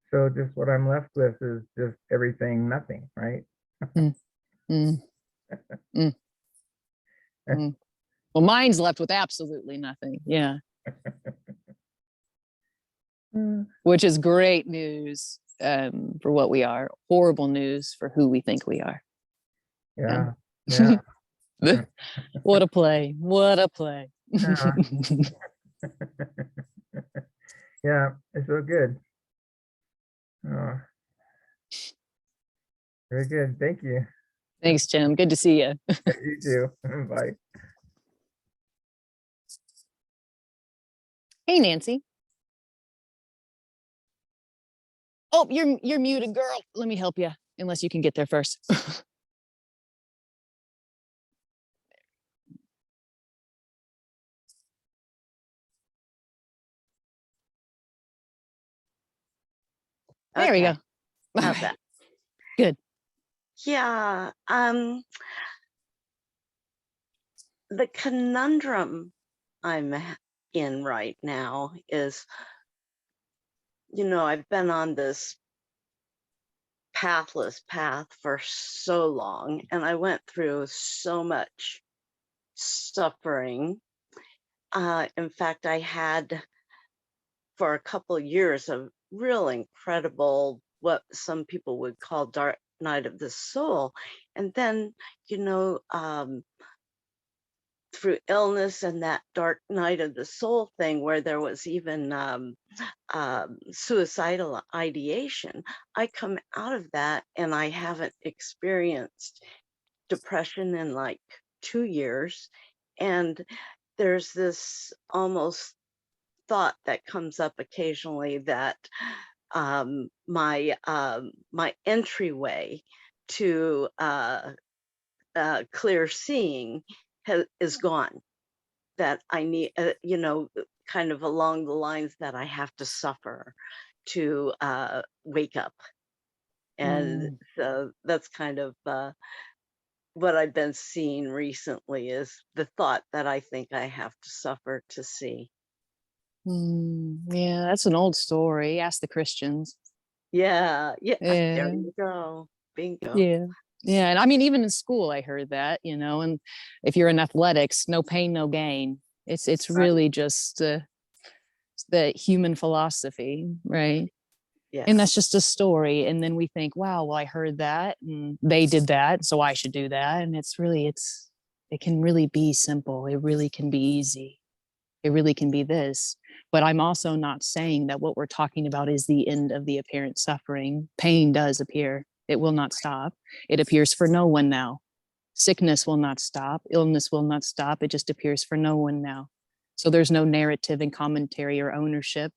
so just what I'm left with is just everything, nothing, right? Mm, mm, mm, mm. Well, mine's left with absolutely nothing. Yeah. Which is great news for what we are, horrible news for who we think we are. Yeah, yeah. What a play. What a play. Yeah. Yeah, it's so good. Oh, very good. Thank you. Thanks, Jim. Good to see you. You too. Bye. Hey, Nancy. Oh, you're muted, girl. Let me help you, unless you can get there first. There we Okay, go. All how's right. that? Good. Yeah, the conundrum I'm in right now is, you know, I've been on this pathless path for so long, and I went through so much suffering. In fact, I had for a couple of years a real incredible, what some people would call dark night of the soul. And then, you know, through illness and that dark night of the soul thing where there was even suicidal ideation, I come out of that and I haven't experienced depression in like 2 years. And there's this almost thought that comes up occasionally that my entryway to clear seeing is gone. That I need, you know, kind of along the lines that I have to suffer to wake up. And so that's kind of what I've been seeing recently is the thought that I think I have to suffer to see. Yeah, that's an old story. Ask the Christians. Yeah, yeah, there Yeah. you go. Bingo. Yeah. Yeah. And I mean, even in school, I heard that, you know, and if you're in athletics, no pain, no gain. It's Right. really just the human philosophy, right? Yes. And that's just a story. And then we think, wow, well, I heard that and they did that, so I should do that. And it can really be simple. It really can be easy. It really can be this. But I'm also not saying that what we're talking about is the end of the apparent suffering. Pain does appear. It will not stop. It appears for no one now. Sickness will not stop. Illness will not stop. It just appears for no one now. So there's no narrative and commentary or ownership,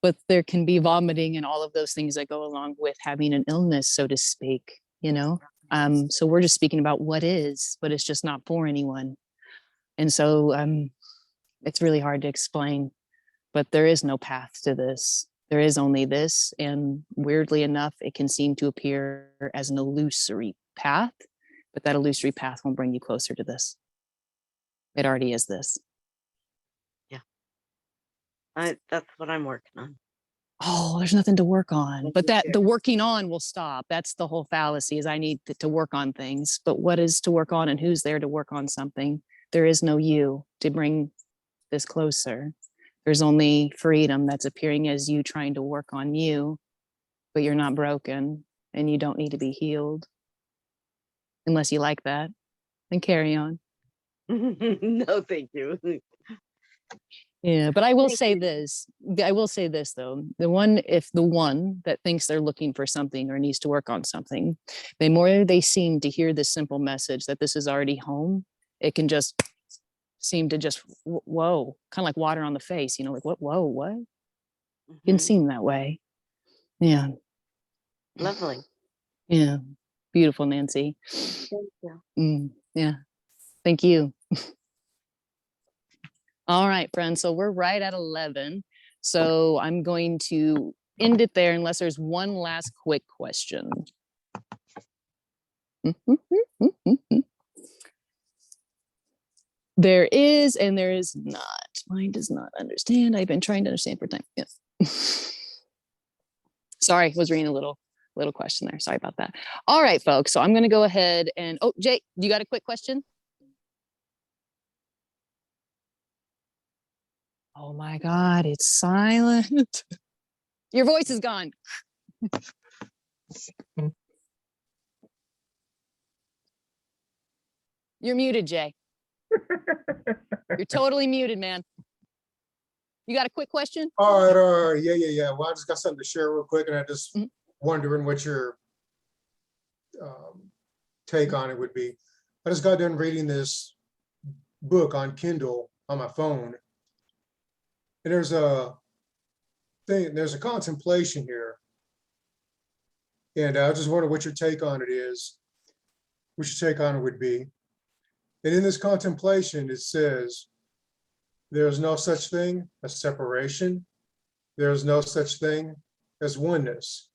but there can be vomiting and all of those things that go along with having an illness, so to speak, you know? So we're just speaking about what is, but it's just not for anyone. And so it's really hard to explain, but there is no path to this. There is only this. And weirdly enough, it can seem to appear as an illusory path, but that illusory path won't bring you closer to this. It already is this. That's what I'm working on. Oh, there's nothing to work on, but that the working on will stop. That's the whole fallacy, is I need to work on things, but what is to work on and who's there to work on something? There is no you to bring this closer. There's only freedom that's appearing as you trying to work on you, but you're not broken and you don't need to be healed. Unless you like that, then carry on. No, thank you. Yeah, but I will Thank say you. this. I will say this though. If the one that thinks they're looking for something or needs to work on something, the more they seem to hear this simple message that this is already home, it can just seem to just whoa, kind of like water on the face, like what, whoa, what? It can Mhm. seem that way. Yeah. Lovely. Yeah. Beautiful, Nancy. Thank you. Yeah. Thank you. All right, friends. So we're right at 11. So I'm going to end it there unless there's one last quick question. There is and there is not. Mine does not understand. I've been trying to understand for time. Yeah. Sorry, was reading a little question there. Sorry about that. All right, folks. So I'm going to go ahead and, oh, Jay, you got a quick question? Oh my God, it's silent. Your voice is gone. You're muted, Jay. You're totally muted, man. You got a quick question? All right, yeah. Well, I just got something to share real quick, and I just wondering what your take on it would be. I just got done reading this book on Kindle on my phone, and there's a contemplation here, and I just wonder what your take on it is, what your take on it would be. And in this contemplation, it says, there is no such thing as separation. There is no such thing as oneness.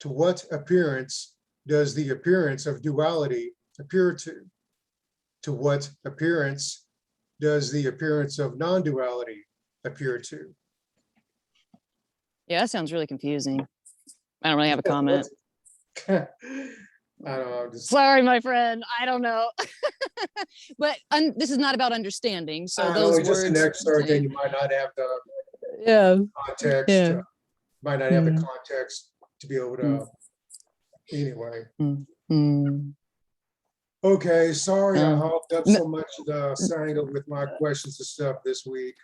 To what appearance does the appearance of duality appear to? To what appearance does the appearance of non-duality appear to? Yeah, that sounds really confusing. I don't really have a comment. I don't know. Sorry, my friend. I don't know. But this is not about understanding. So those words. Just an excerpt, and you might not have the context. Yeah. Might not have the context to be able to. Anyway. Okay, sorry I hopped up so much the Sangha with my questions and stuff this week.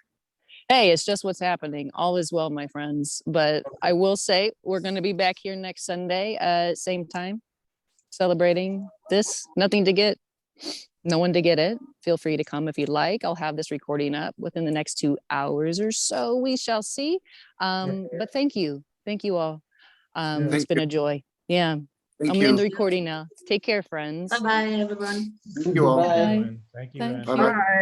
Hey, it's just what's happening. All is well, my friends. But I will say we're going to be back here next Sunday, same time, celebrating this. Nothing to get, no one to get it. Feel free to come if you'd like. I'll have this recording up within the next 2 hours or so. We shall see. But thank you. Thank you all. It's been a joy. Yeah. I'm going to end the recording now. Take care, friends. Bye-bye, everyone. Thank you all. Bye. Thank you. Thank Ann. you. Bye-bye.